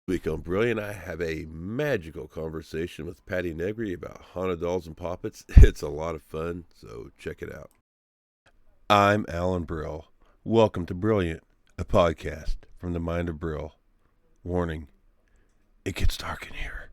Week on Brilliant, I have a magical conversation with Patti Negri about haunted dolls and poppets. It's a lot of fun, so check it out. I'm Alan Brill. Welcome to Brilliant, a podcast from the mind of Brill. Warning, it gets dark in here.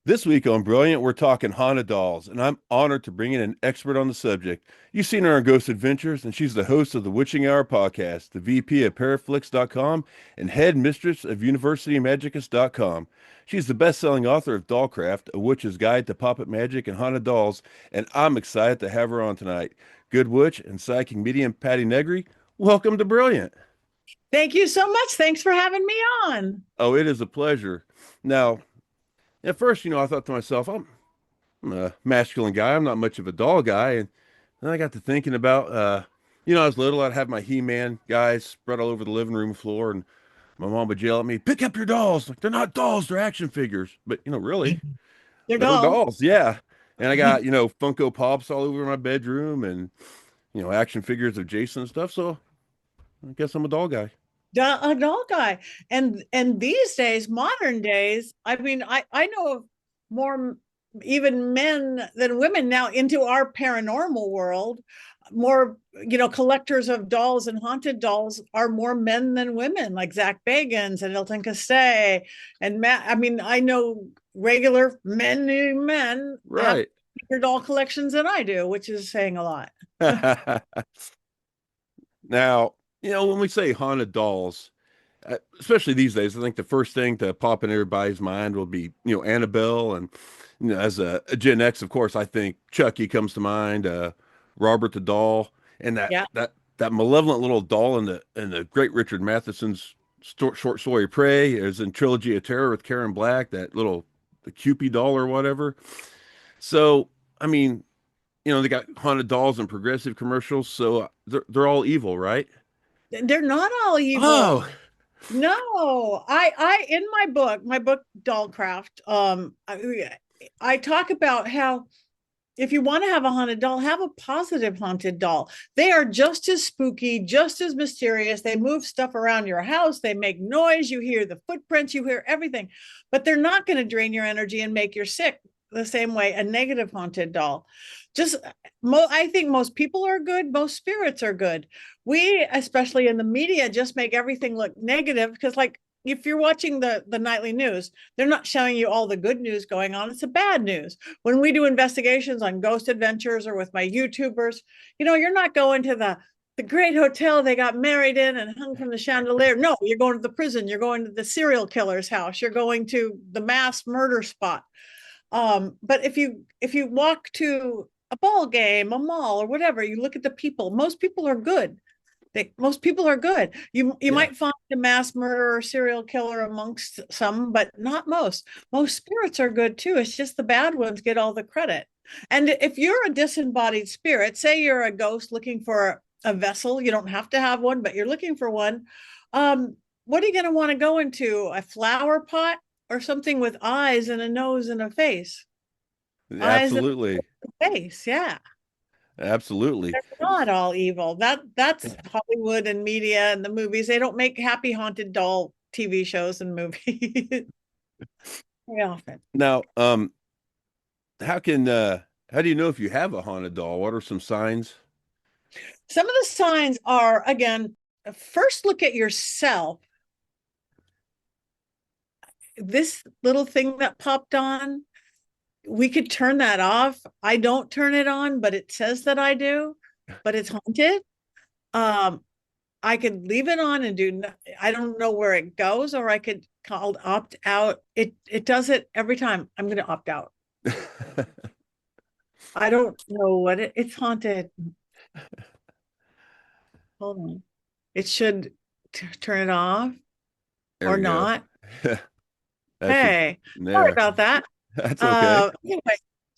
This week on Brilliant, we're talking haunted dolls, and I'm honored to bring in an expert on the subject. You've seen her on Ghost Adventures, and she's the host of the Witching Hour podcast, the VP of Paraflix.com, and head mistress of UniversityMagicus.com. She's the best-selling author of Dollcraft, A Witch's Guide to Poppet Magic and Haunted Dolls, and I'm excited to have her on tonight. Good witch and psychic medium Patti Negri, welcome to Brilliant. Thank you so much. Thanks for having me on. Oh, it is a pleasure. Now, at first, I thought to myself, I'm a masculine guy. I'm not much of a doll guy. And then I got to thinking about, I was little, I'd have my He-Man guys spread all over the living room floor, and my mom would yell at me, pick up your dolls. Like, they're not dolls, they're action figures. But, really, They're they were dull. dolls. Yeah. And I got, Funko Pops all over my bedroom and, action figures of Jason and stuff. So I guess I'm a doll guy. A dull guy. And these days, modern days, I know of more even men than women now into our paranormal world. More, collectors of dolls and haunted dolls are more men than women, like Zach Bagans and Hilton Castay. And Matt, I know regular men have Right. bigger doll collections than I do, which is saying a lot. Now, when we say haunted dolls, especially these days, I think the first thing to pop in everybody's mind will be, Annabelle. And, as a Gen X, of course, I think Chucky comes to mind, Robert the Doll, and that, Yeah. that, that malevolent little doll in the great Richard Matheson's short story Prey is in Trilogy of Terror with Karen Black, that little, the Cupid doll or whatever. So, I mean, they got haunted dolls and progressive commercials. So they're all evil, right? They're not all evil. Oh, No, in my book Dollcraft, I talk about how if you want to have a haunted doll, have a positive haunted doll. They are just as spooky, just as mysterious. They move stuff around your house, they make noise, you hear the footprints, you hear everything, but they're not going to drain your energy and make you sick the same way a negative haunted doll. Just I think most people are good, most spirits are good. We, especially in the media, just make everything look negative because, like, if you're watching the nightly news, they're not showing you all the good news going on. It's the bad news. When we do investigations on Ghost Adventures or with my YouTubers, you're not going to the great hotel they got married in and hung from the chandelier. No, you're going to the prison. You're going to the serial killer's house. You're going to the mass murder spot. But if you walk to a ball game, a mall, or whatever, you look at the people. Most people are good. Most people are good. You yeah. might find a mass murderer or serial killer amongst some, but not most. Most spirits are good too. It's just the bad ones get all the credit. And if you're a disembodied spirit, say you're a ghost looking for a vessel, you don't have to have one, but you're looking for one. What are you going to want to go into? A flower pot or something with eyes and a nose and a face? Eyes and Absolutely. a face, yeah. Absolutely. They're not all evil. That's Hollywood and media and the movies. They don't make happy haunted doll TV shows and movies very often. Now, how can how do you know if you have a haunted doll? What are some signs? Some of the signs are, again, first look at yourself. This little thing that popped on, we could turn that off. I don't turn it on, but it says that I do, but it's haunted. Um, I could leave it on and I don't know where it goes, or I could call opt out. It does it every time. I'm going to opt out. I don't know it's haunted. Hold on. It should turn it off There or we go. not. That should Hey, sorry there. about that. That's okay. Anyway,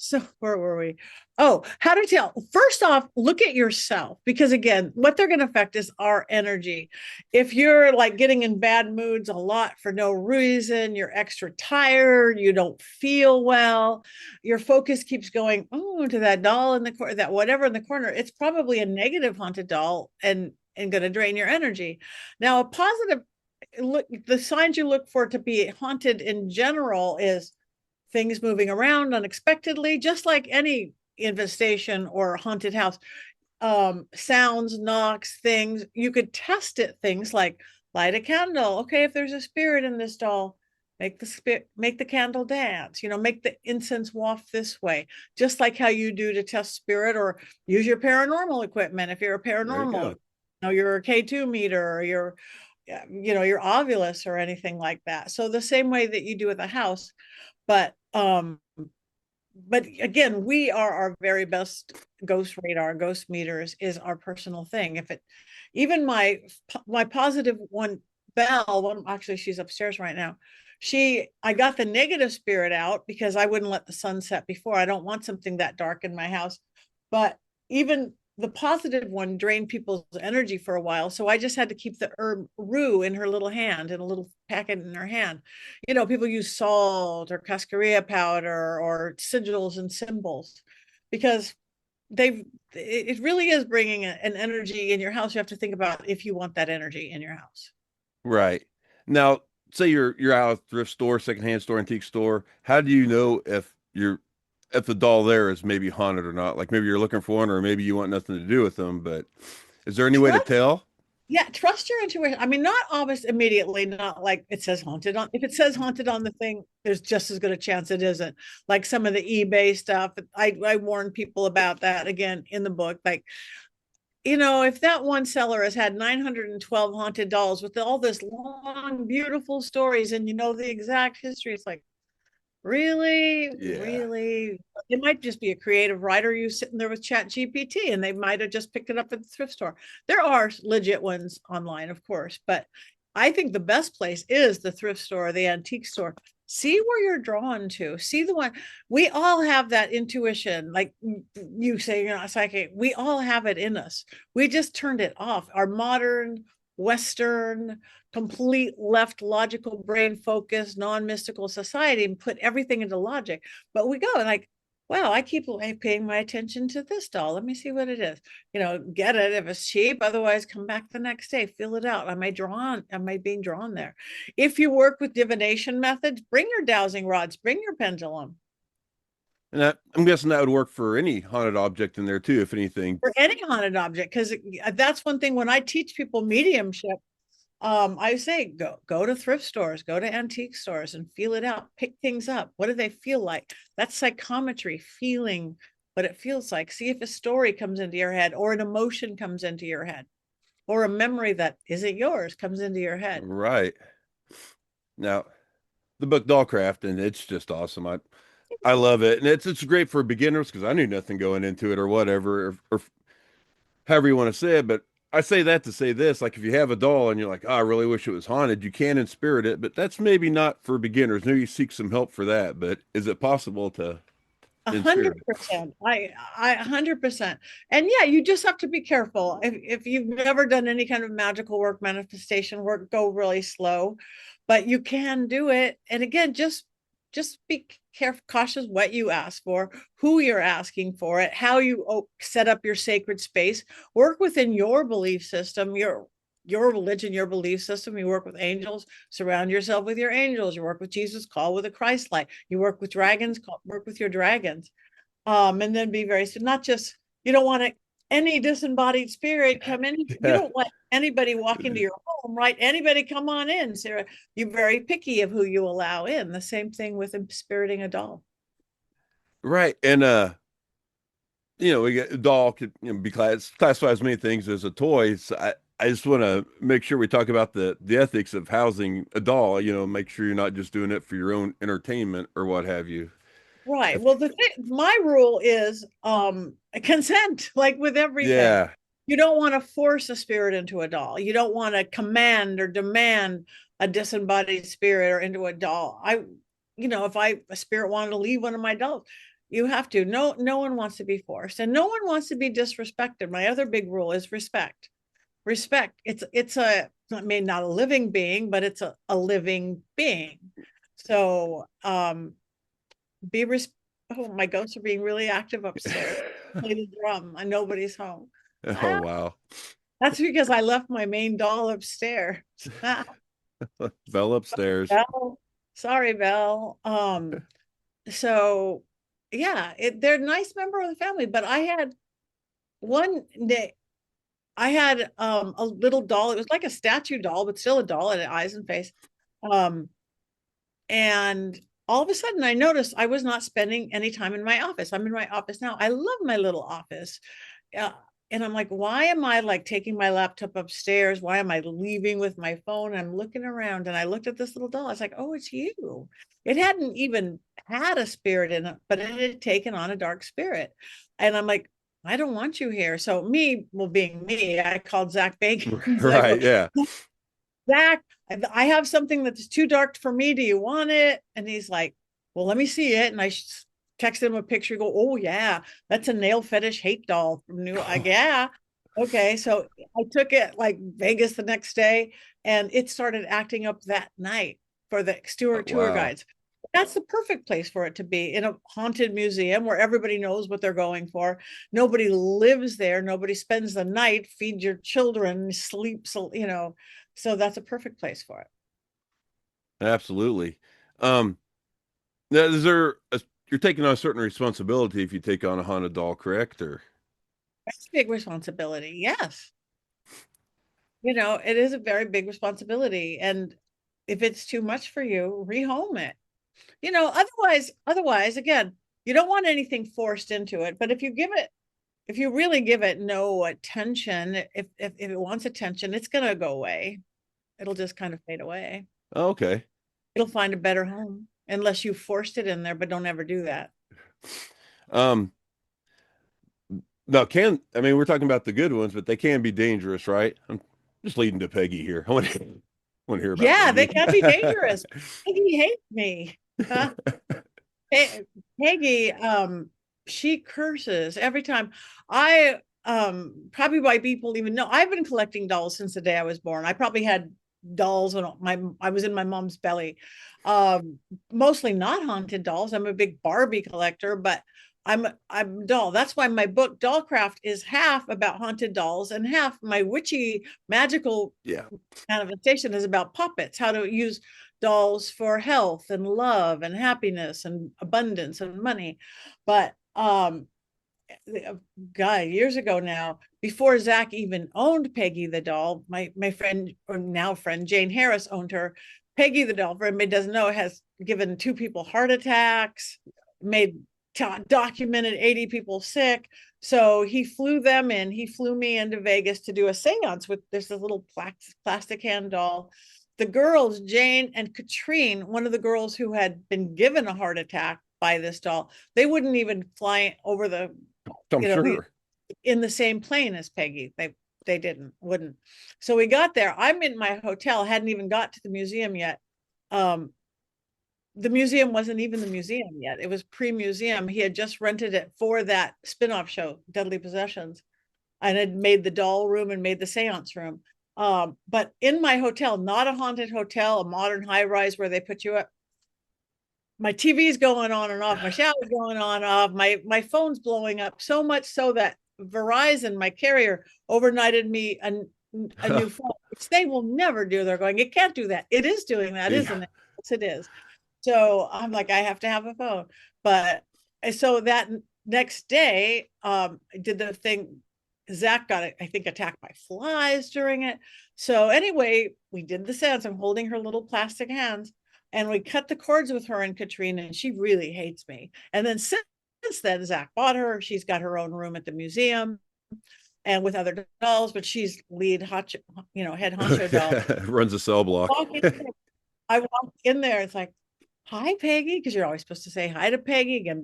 So where were we? Oh, how to tell. First off, look at yourself because again, what they're going to affect is our energy. If you're like getting in bad moods a lot for no reason, you're extra tired, you don't feel well, your focus keeps going to that doll in the corner, that whatever in the corner, it's probably a negative haunted doll and going to drain your energy. Now, a positive look, the signs you look for to be haunted in general is things moving around unexpectedly, just like any infestation or haunted house. Sounds, knocks, things. You could test it, things like light a candle. Okay, if there's a spirit in this doll, make the candle dance, make the incense waft this way, just like how you do to test spirit, or use your paranormal equipment. If you're a There you paranormal, go. your K2 meter or your Ovilus or anything like that. So the same way that you do with a house, but again, we are our very best ghost radar, ghost meters is our personal thing. If it, even my positive one, Belle, one, actually she's upstairs right now. I got the negative spirit out because I wouldn't let the sun set before. I don't want something that dark in my house. But even the positive one drained people's energy for a while. So I just had to keep the herb rue in her little hand, in a little packet in her hand. People use salt or cascarilla powder or sigils and symbols because it really is bringing an energy in your house. You have to think about if you want that energy in your house. Right. Now, say you're out at a thrift store, secondhand store, antique store. How do you know if the doll there is maybe haunted or not? Like maybe you're looking for one, or maybe you want nothing to do with them. But is there any way to Trust tell? Yeah, trust your intuition. I mean, not always immediately, not like it says haunted on. If it says haunted on the thing, there's just as good a chance it isn't. Like some of the eBay stuff, I warn people about that again in the book. Like, if that one seller has had 912 haunted dolls with all this long, beautiful stories, and the exact history, it's like, really, Yeah. really, it might just be a creative writer you sitting there with Chat GPT, and they might have just picked it up at the thrift store. There are legit ones online, of course, but I think the best place is the thrift store, the antique store. See where you're drawn to. See the one. We all have that intuition, like you say you're not psychic. We all have it in us. We just turned it off. Our modern Western, complete left logical brain focused, non-mystical society and put everything into logic. But we go like, wow, I keep paying my attention to this doll. Let me see what it is. Get it if it's cheap. Otherwise, come back the next day, fill it out. Am I being drawn there? If you work with divination methods, bring your dowsing rods, bring your pendulum. And I'm guessing that would work for any haunted object in there too, if anything. For any haunted object, because that's one thing when I teach people mediumship, I say go to thrift stores, go to antique stores and feel it out, pick things up. What do they feel like? That's psychometry, feeling what it feels like. See if a story comes into your head or an emotion comes into your head or a memory that isn't yours comes into your head. Right. Now, the book Dollcraft, and it's just awesome. I love it. And it's great for beginners because I knew nothing going into it or whatever, or however you want to say it. But I say that to say this, like if you have a doll and you're like, oh, I really wish it was haunted, you can inspirit it, but that's maybe not for beginners. Maybe you seek some help for that, but is it possible to A hundred inspirit it? percent. I 100%. And yeah, you just have to be careful. If you've never done any kind of magical work, manifestation work, go really slow, but you can do it. And again, just be careful, cautious what you ask for, who you're asking for it, how you set up your sacred space, work within your belief system, your religion, your belief system. You work with angels, surround yourself with your angels. You work with Jesus, call with a Christ light. You work with dragons, work with your dragons. And then be very, so not just, you don't want to, any disembodied spirit come in. You Yeah. don't let anybody walk into your home, right? Anybody come on in, Sarah. You're very picky of who you allow in. The same thing with spiriting a doll. Right. And we get a doll could be classified as many things as a toy. So I just want to make sure we talk about the ethics of housing a doll, make sure you're not just doing it for your own entertainment or what have you. Right. If, Well, my rule is consent, like with everything. yeah. You don't want to force a spirit into a doll. You don't want to command or demand a disembodied spirit or into a doll. If a spirit wanted to leave one of my dolls, You have to. No one wants to be forced, and no one wants to be disrespected. My other big rule is respect. Respect. It's a, I mean, not a living being, but it's a living being. So be res oh, my ghosts are being really active upstairs. Play the drum and nobody's home. Oh, Ah, wow. that's because I left my main doll upstairs. Ah, Bell upstairs. Belle. Sorry, Belle. So yeah, they're a nice member of the family, but I had one day, I had a little doll. It was like a statue doll, but still a doll, and eyes and face. Um, and all of a sudden I noticed I was not spending any time in my office. I'm in my office now. I love my little office. Uh, and I'm like, why am I like taking my laptop upstairs? Why am I leaving with my phone? I'm looking around and I looked at this little doll. I was like, oh, it's you. It hadn't even had a spirit in it, but it had taken on a dark spirit. And I'm like, I don't want you here. So me, well, being me, I called Zach Bacon. I go, Right. Yeah. Zach, I have something that's too dark for me. Do you want it? And he's like, well, let me see it. And I texted him a picture. Go, oh yeah, that's a nail fetish hate doll from New. Like, yeah, okay. So I took it like Vegas the next day, and it started acting up that night for the Oh, Stewart tour wow. guides. That's the perfect place for it to be, in a haunted museum where everybody knows what they're going for. Nobody lives there. Nobody spends the night, feed your children, sleeps, so that's a perfect place for it. Absolutely. Um, Now, you're taking on a certain responsibility if you take on a haunted doll, correct? Or That's a big responsibility. Yes. It is a very big responsibility. And if it's too much for you, rehome it. Otherwise, again, you don't want anything forced into it. But if you really give it no attention, if it wants attention, it's gonna go away. It'll just kind of fade away. oh, okay. It'll find a better home unless you forced it in there, but don't ever do that. Um, now I mean we're talking about the good ones, but they can be dangerous, right? I'm just leading to Peggy here. I want to hear about Yeah, they Peggy. can be dangerous. Peggy hates me. Peggy, she curses every time. Probably why people even know, I've been collecting dolls since the day I was born. I probably had dolls when I was in my mom's belly. Um, Mostly not haunted dolls. I'm a big Barbie collector, but I'm doll. That's why my book Dollcraft is half about haunted dolls and half my witchy magical Yeah. manifestation is about puppets, how to use dolls for health and love and happiness and abundance and money. But guy, years ago now, before Zach even owned Peggy the doll, my friend, or now friend, Jane Harris owned her. Peggy the doll, for anybody doesn't know, has given 2 people heart attacks, made documented 80 people sick. So he flew them in. He flew me into Vegas to do a seance with this little plastic hand doll. The girls, Jane and Katrine, one of the girls who had been given a heart attack by this doll, they wouldn't even fly over the, I'm you know, sure. in the same plane as Peggy. They wouldn't. So we got there. I'm in my hotel, hadn't even got to the museum yet. Um, the museum wasn't even the museum yet. It was pre-museum. He had just rented it for that spin-off show, Deadly Possessions, and had made the doll room and made the seance room. But in my hotel, not a haunted hotel, a modern high-rise where they put you up, my TV's going on and off, my shower's going on and off, my phone's blowing up, so much so that Verizon, my carrier, overnighted me a new phone, which they will never do. They're going, it can't do that. It is doing that, Yeah. isn't it? Yes, it is. So I'm like, I have to have a phone. But so that next day, I did the thing. Zach got, I think, attacked by flies during it. So anyway, we did the seance. I'm holding her little plastic hands, and we cut the cords with her and Katrina, and she really hates me. And then since then, Zach bought her. She's got her own room at the museum and with other dolls, but she's lead hot, head honcho doll. Runs a cell block. I walk in there, it's like, hi, Peggy, because you're always supposed to say hi to Peggy again.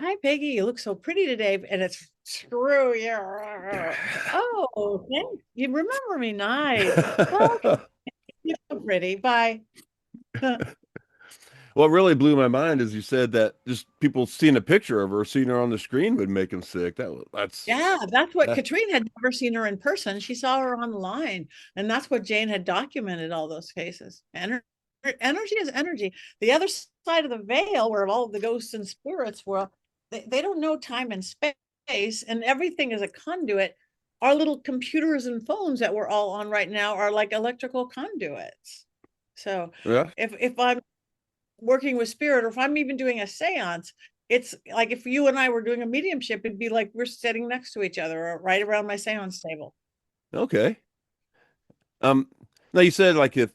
Hi, Peggy, you look so pretty today. And it's screw you. Oh, thanks. You remember me. Nice. Oh, okay. You're so pretty. Bye. Well, What really blew my mind is you said that just people seeing a picture of her, seeing her on the screen would make them sick. Yeah, that's what That, Katrine had never seen her in person. She saw her online, and that's what Jane had documented all those cases. Energy is energy. The other side of the veil, where all of the ghosts and spirits were, they don't know time and space, and everything is a conduit. Our little computers and phones that we're all on right now are like electrical conduits. So yeah. if I'm working with spirit, or if I'm even doing a seance, it's like if you and I were doing a mediumship, it'd be like we're sitting next to each other or right around my seance table. Okay. Um, Now you said like if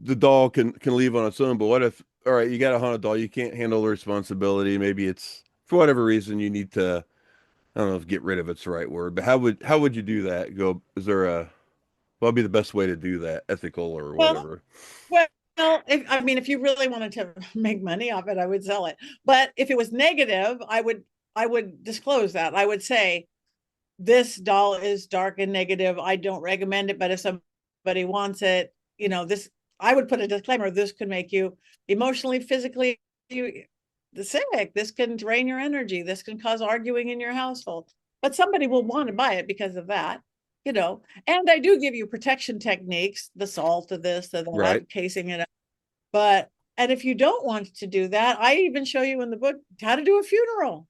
the doll can leave on its own, but what if, all right, you got a haunted doll, you can't handle the responsibility. Maybe it's for whatever reason you need to, I don't know if get rid of it's the right word, but how would you do that? Go, is there a, what would be the best way to do that, ethical or Well, whatever? well, if I mean, if you really wanted to make money off it, I would sell it. But if it was negative, I would disclose that. I would say this doll is dark and negative. I don't recommend it, but if somebody wants it, this, I would put a disclaimer. This could make you emotionally, physically sick. This can drain your energy. This can cause arguing in your household. But somebody will want to buy it because of that. And I do give you protection techniques, the salt of this, the Right. that, casing it up. But and if you don't want to do that, I even show you in the book how to do a funeral.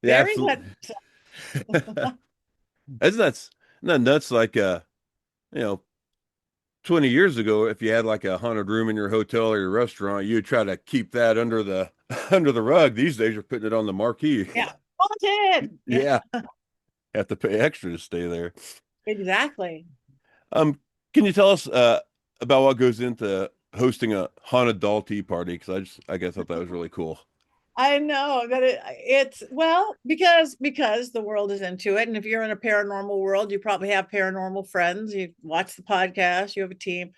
Yeah, Bury absolutely. that. Isn't that nuts? Like, you know, 20 years ago, if you had like a haunted room in your hotel or your restaurant, you'd try to keep that under the under the rug. These days, you're putting it on the marquee. Yeah. Haunted. Yeah, Yeah, have to pay extra to stay there. exactly. Um, can you tell us about what goes into hosting a haunted doll tea party? Because I guess I thought that was really cool. I know that it's well because the world is into it, and if you're in a paranormal world, you probably have paranormal friends. You watch the podcast, you have a team,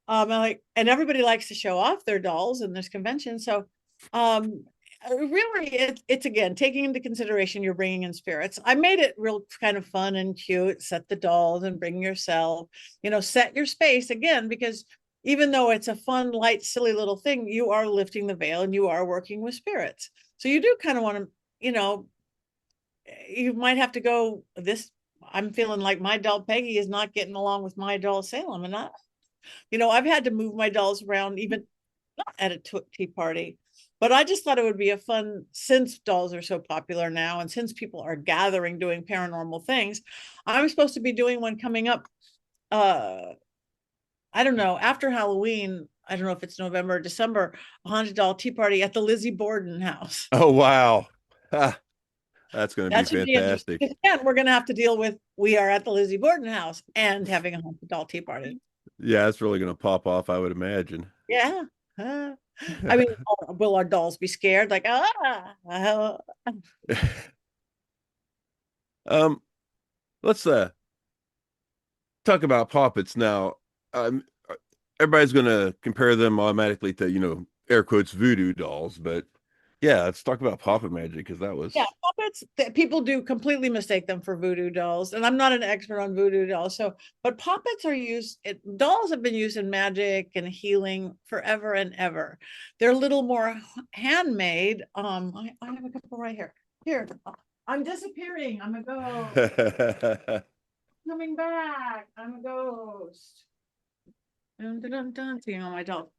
and everybody likes to show off their dolls in this convention. So, really, it's again taking into consideration you're bringing in spirits. I made it real kind of fun and cute. Set the dolls and bring yourself. Set your space again because even though it's a fun, light, silly little thing, you are lifting the veil and you are working with spirits. So you do kind of want to, you know, you might have to go this. I'm feeling like my doll Peggy is not getting along with my doll Salem, and I've had to move my dolls around even not at a tea party. But I just thought it would be a fun, since dolls are so popular now, and since people are gathering doing paranormal things, I'm supposed to be doing one coming up. Uh, I don't know, after Halloween. I don't know if it's November or December. A haunted doll tea party at the Lizzie Borden house. Oh wow, ah, that's going to be That should be interesting. fantastic. Again, we're going to have to deal with we are at the Lizzie Borden house and having a haunted doll tea party. Yeah, it's really going to pop off, I would imagine. Yeah. I mean, will our dolls be scared? Like, Um, let's talk about poppets now. Um, Everybody's going to compare them automatically to, air quotes voodoo dolls, but yeah, let's talk about poppet magic because that yeah, was. puppets. People do completely mistake them for voodoo dolls, and I'm not an expert on voodoo dolls. So, but puppets are used. Dolls have been used in magic and healing forever and ever. They're a little more handmade. I have a couple right here. Here, I'm disappearing. I'm a ghost. Coming back. I'm a ghost. Dun, dun, dun, dun, seeing all my dolls.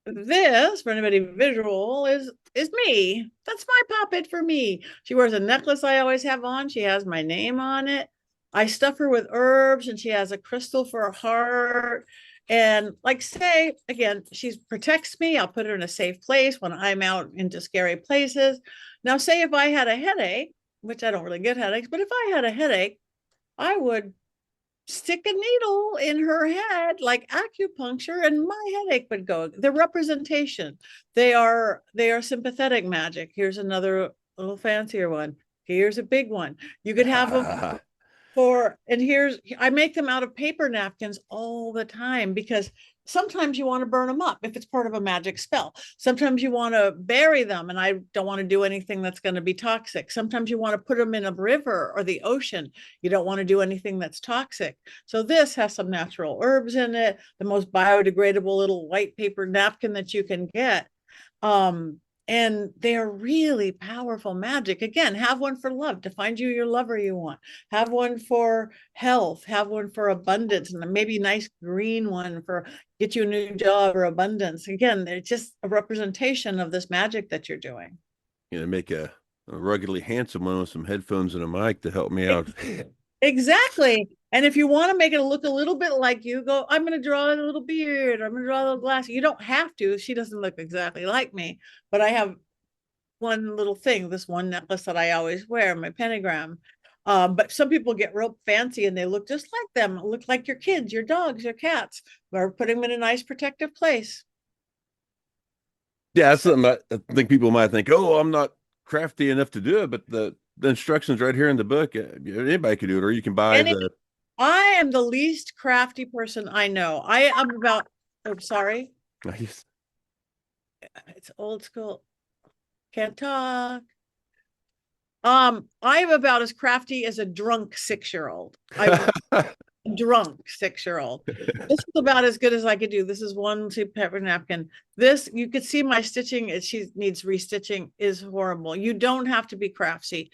This, for anybody visual, is me. That's my puppet for me. She wears a necklace I always have on. She has my name on it. I stuff her with herbs, and she has a crystal for a heart. And like say again, she protects me. I'll put her in a safe place when I'm out into scary places. Now, say if I had a headache, which I don't really get headaches, but if I had a headache, I would stick a needle in her head like acupuncture and my headache would go. The representation, they are sympathetic magic. Here's another little fancier one. Here's a big one. You could have them I make them out of paper napkins all the time because sometimes you want to burn them up if it's part of a magic spell. Sometimes you want to bury them, and I don't want to do anything that's going to be toxic. Sometimes you want to put them in a river or the ocean. You don't want to do anything that's toxic. So this has some natural herbs in it, the most biodegradable little white paper napkin that you can get. Um, and they're really powerful magic. Again, have one for love, to find you your lover you want. Have one for health, have one for abundance, and maybe a nice green one for get you a new job or abundance. Again, they're just a representation of this magic that you're doing. Make a ruggedly handsome one with some headphones and a mic to help me out. Exactly. And if you want to make it look a little bit like you, go, I'm going to draw a little beard. I'm going to draw a little glass. You don't have to. She doesn't look exactly like me, but I have one little thing, this one necklace that I always wear, my pentagram. But some people get real fancy and they look just like them, look like your kids, your dogs, your cats, or put them in a nice protective place. Yeah, that's So, something I think people might think, oh, I'm not crafty enough to do it, but the instructions right here in the book, anybody can do it, or you can buy and the. I am the least crafty person I know. I am about, oh, sorry, it's old school. Can't talk. I'm about as crafty as a drunk 6-year-old. I drunk 6-year-old. This is about as good as I could do. This is one paper napkin. This, you could see my stitching, she needs restitching, is horrible. You don't have to be craftsy.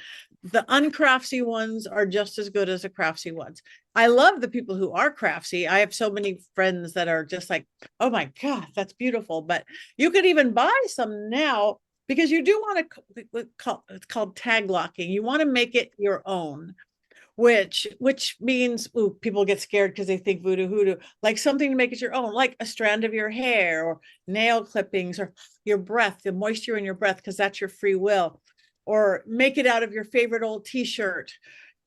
The uncraftsy ones are just as good as the craftsy ones. I love the people who are craftsy. I have so many friends that are just like, oh my God, that's beautiful. But you could even buy some now because you do want to, it's called tag locking. You want to make it your own, which means, ooh, people get scared because they think voodoo hoodoo, like something to make it your own, like a strand of your hair or nail clippings or your breath, the moisture in your breath, because that's your free will, or make it out of your favorite old t-shirt,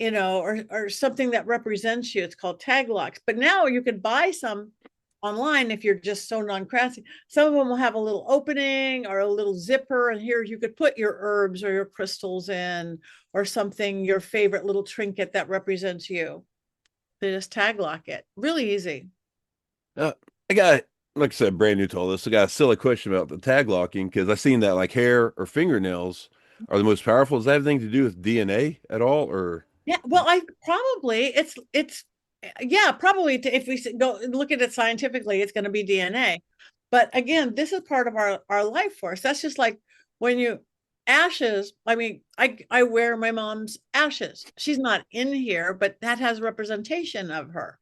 or something that represents you. It's called tag locks. But now you can buy some online if you're just so non-crafty. Some of them will have a little opening or a little zipper, and here you could put your herbs or your crystals in, or something, your favorite little trinket that represents you. They just tag lock it. Really easy. uh, I got, like I said, brand new to all this. I got a silly question about the tag locking because I seen that like hair or fingernails are the most powerful. Does that have anything to do with DNA at all, or? Yeah, well, I probably it's yeah, probably if we go look at it scientifically, it's going to be DNA. But again, this is part of our life force. That's just like when you ashes. I mean, I wear my mom's ashes. She's not in here, but that has representation of her.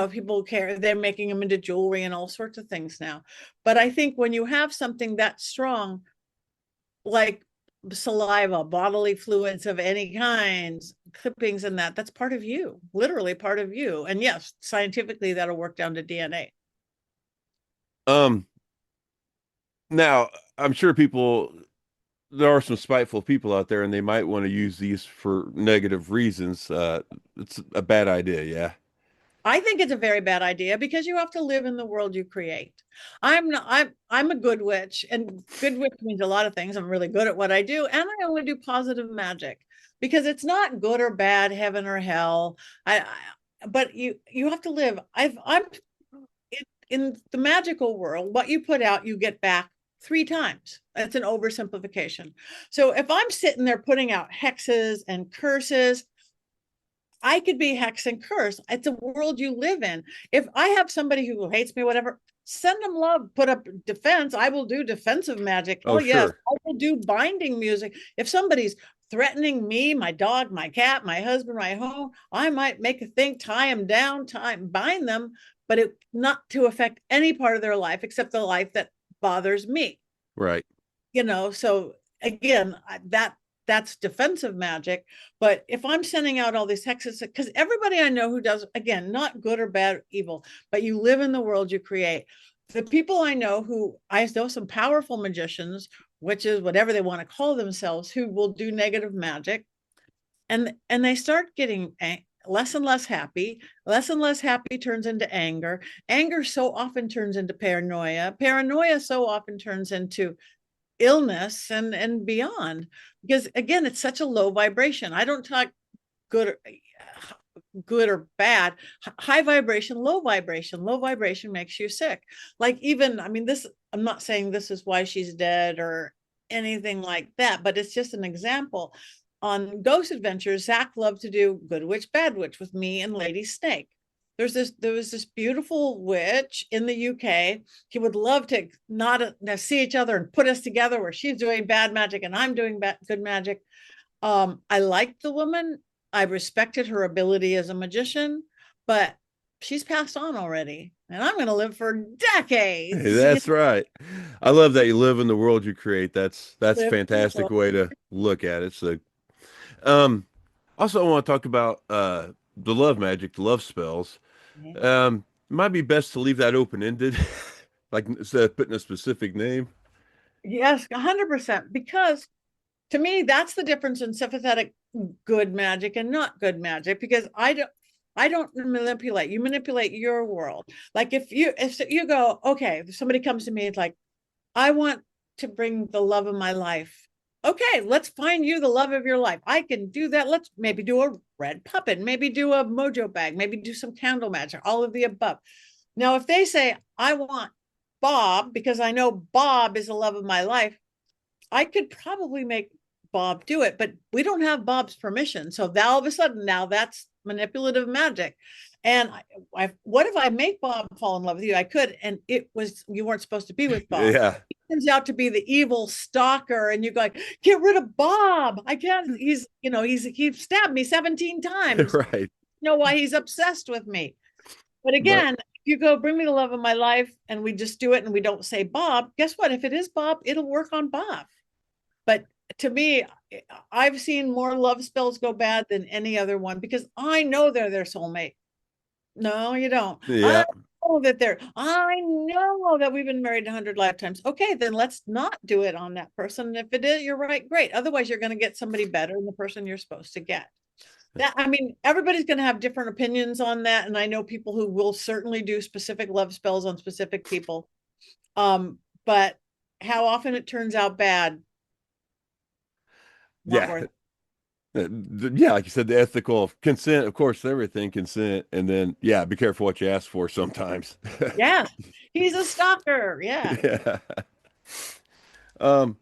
People care. They're making them into jewelry and all sorts of things now. But I think when you have something that strong, like saliva, bodily fluids of any kinds, clippings, and that's part of you, literally part of you. And yes, scientifically, that'll work down to DNA. um Now I'm sure there are some spiteful people out there and they might want to use these for negative reasons. It's a bad idea, yeah. I think it's a very bad idea because you have to live in the world you create. I'm not, I'm a good witch, and good witch means a lot of things. I'm really good at what I do, and I only do positive magic because it's not good or bad, heaven or hell. But you have to live. I'm in the magical world. What you put out, you get back 3 times. That's an oversimplification. So if I'm sitting there putting out hexes and curses, I could be hex and curse. It's a world you live in. If I have somebody who hates me, whatever, send them love, put up defense. I will do defensive magic. Oh, Oh, yes. sure. I will do binding music. If somebody's threatening me, my dog, my cat, my husband, my home, I might make a thing, tie them down, bind them, but it not to affect any part of their life except the life that bothers me. Right. So again, that's defensive magic. But if I'm sending out all these hexes, because everybody I know who does, again, not good or bad or evil, but you live in the world you create. The people I know some powerful magicians, witches, whatever they want to call themselves, who will do negative magic, and they start getting less and less happy. Less and less happy turns into anger. Anger so often turns into paranoia. Paranoia so often turns into illness and beyond, because again, it's such a low vibration. I don't talk good good or bad. High vibration, low vibration. Low vibration makes you sick. Like even, I mean, this, I'm not saying this is why she's dead or anything like that, but it's just an example. On Ghost Adventures, Zach loved to do Good Witch, Bad Witch with me and Lady Snake. There was this beautiful witch in the UK. He would love to not see each other and put us together where she's doing bad magic and I'm doing good magic. I liked the woman. I respected her ability as a magician, but she's passed on already, and I'm going to live for Hey, decades. that's right. I love that you live in the world you create. That's a Live in the fantastic world. way to look at it. So, um, also I want to talk about the love magic, the love spells. It might be best to leave that open-ended, like instead of putting a specific name. Yes, 100%. Because to me, that's the difference in sympathetic good magic and not good magic. Because I don't manipulate. You manipulate your world. Like if you go, okay, if somebody comes to me, it's like, I want to bring the love of my life. Okay, let's find you the love of your life. I can do that. Let's maybe do a red puppet, maybe do a mojo bag, maybe do some candle magic, all of the above. Now, if they say, I want Bob because I know Bob is the love of my life, I could probably make Bob do it, but we don't have Bob's permission. So now all of a sudden, now that's manipulative magic. And what if I make Bob fall in love with you? I could, and it was you weren't supposed to be with Bob. Yeah, He turns out to be the evil stalker, and you go, get rid of Bob. I can't. He stabbed me 17 times. right. You know why he's obsessed with me? But But again, if you go bring me the love of my life, and we just do it, and we don't say Bob. Guess what? If it is Bob, it'll work on Bob. But to me, I've seen more love spells go bad than any other one because I know they're their soulmate. No, you don't. I yeah, know that I know that we've been married 100 lifetimes. Okay, then let's not do it on that person. And if it is, you're right, great. Otherwise, you're going to get somebody better than the person you're supposed to get. That, I mean, everybody's going to have different opinions on that. And I know people who will certainly do specific love spells on specific people. But how often it turns out bad, not yeah. worth. Yeah, like you said, the ethical consent, of course, everything consent, and then yeah, be careful what you ask for sometimes. Yeah, he's a stalker. Yeah. Yeah. Um,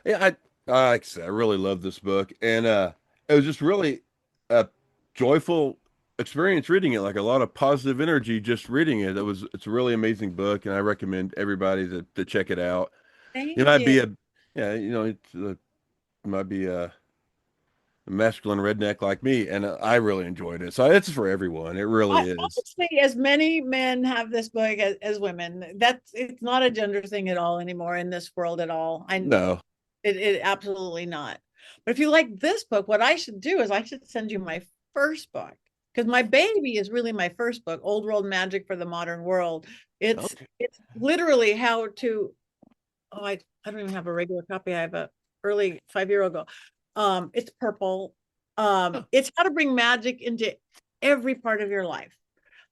yeah, like I said, I really love this book, and it was just really a joyful experience reading it. Like a lot of positive energy just reading it. It's a really amazing book, and I recommend everybody to check it out. It Thank might you. be a yeah, it might be a masculine redneck like me, and I really enjoyed it. So it's for everyone. It really I is. honestly, as many men have this book as women, that's it's not a gender thing at all anymore in this world at all. No. It absolutely not. But if you like this book, what I should do is I should send you my first book because my baby is really my first book, Old World Magic for the Modern World. Okay. It's literally how to. Oh, I don't even have a regular copy. I have a early 5 year ago. It's purple. It's how to bring magic into every part of your life.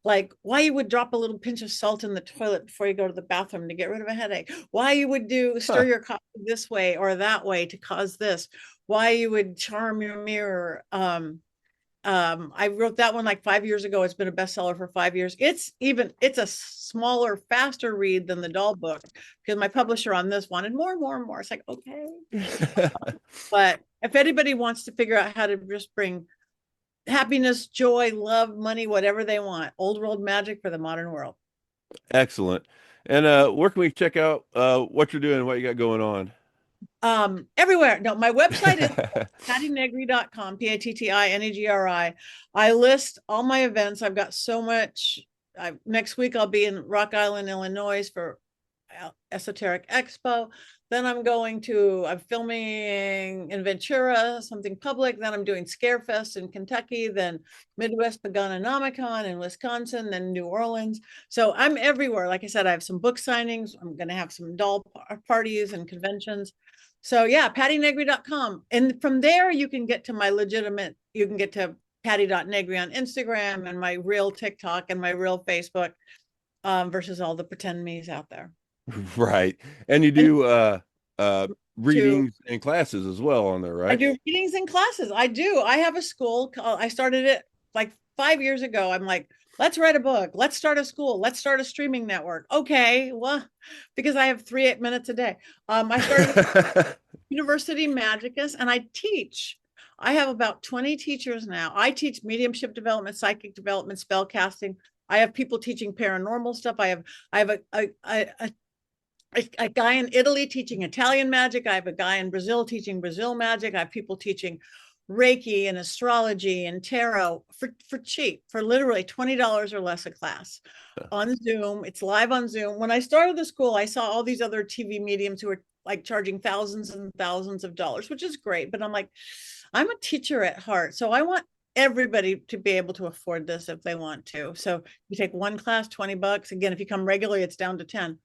Like why you would drop a little pinch of salt in the toilet before you go to the bathroom to get rid of a headache. Why you would do stir Huh. your coffee this way or that way to cause this. Why you would charm your mirror. I wrote that one like 5 years ago. It's been a bestseller for 5 years. It's a smaller, faster read than the doll book because my publisher on this wanted more and more and more. It's like, okay. But if anybody wants to figure out how to just bring happiness, joy, love, money, whatever they want, old world magic for the modern world. Excellent. And where can we check out what you're doing, what you got going on? Everywhere. No, my website is pattinegri.com, Pattinegri. I list all my events. I've got so much. Next week I'll be in Rock Island, Illinois for Esoteric Expo. Then I'm filming in Ventura, something public. Then I'm doing Scarefest in Kentucky, then Midwest Paganonomicon in Wisconsin, then New Orleans. So I'm everywhere. Like I said, I have some book signings. I'm going to have some doll parties and conventions. So yeah, pattinegri.com. And from there, you can get to Patti.negri on Instagram and my real TikTok and my real Facebook versus all the pretend me's out there. Right. And you And do uh to readings and classes as well on there, I right? do readings and classes. I do. I have a school. I started it like 5 years ago, I'm like, let's write a book. Let's start a school. Let's start a streaming network. Okay. Well, because I have 3 8 minutes a day. I started University Magicus and I teach. I have about 20 teachers now. I teach mediumship development, psychic development, spell casting. I have people teaching paranormal stuff. I have a guy in Italy teaching Italian magic. I have a guy in Brazil teaching Brazil magic. I have people teaching Reiki and astrology and tarot for cheap, for literally $20 or less a class on Zoom. It's live on Zoom. When I started the school, I saw all these other TV mediums who were like charging thousands and thousands of dollars, which is great. But I'm like, I'm a teacher at heart. So I want everybody to be able to afford this if they want to. So you take one class, $20. Again, if you come regularly, it's down to 10.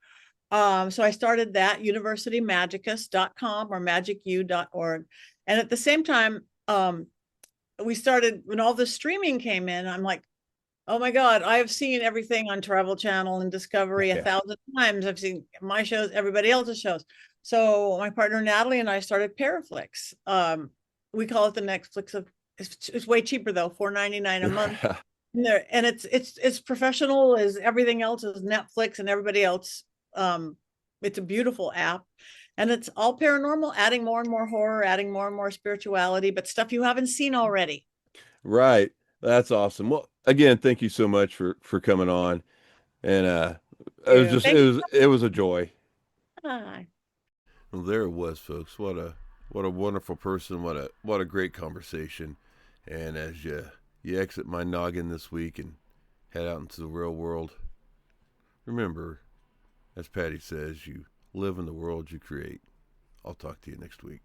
So I started that, universitymagicus.com or magicu.org. And at the same time, we started, when all the streaming came in, I'm like, oh my God, I've seen everything on Travel Channel and Discovery Yeah. 1,000 times. I've seen my shows, everybody else's shows. So my partner Natalie and I started Paraflix. We call it the Netflix of, it's way cheaper though, $4.99 a month. And it's professional as everything else is Netflix and everybody else. It's a beautiful app. And it's all paranormal, adding more and more horror, adding more and more spirituality, but stuff you haven't seen already. Right. That's awesome. Well, again, thank you so much for coming on. And it was just Thank it was a joy. you. Well, there it was, folks. What a wonderful person. What a great conversation. And as you exit my noggin this week and head out into the real world, remember, as Patti says, you live in the world you create. I'll talk to you next week.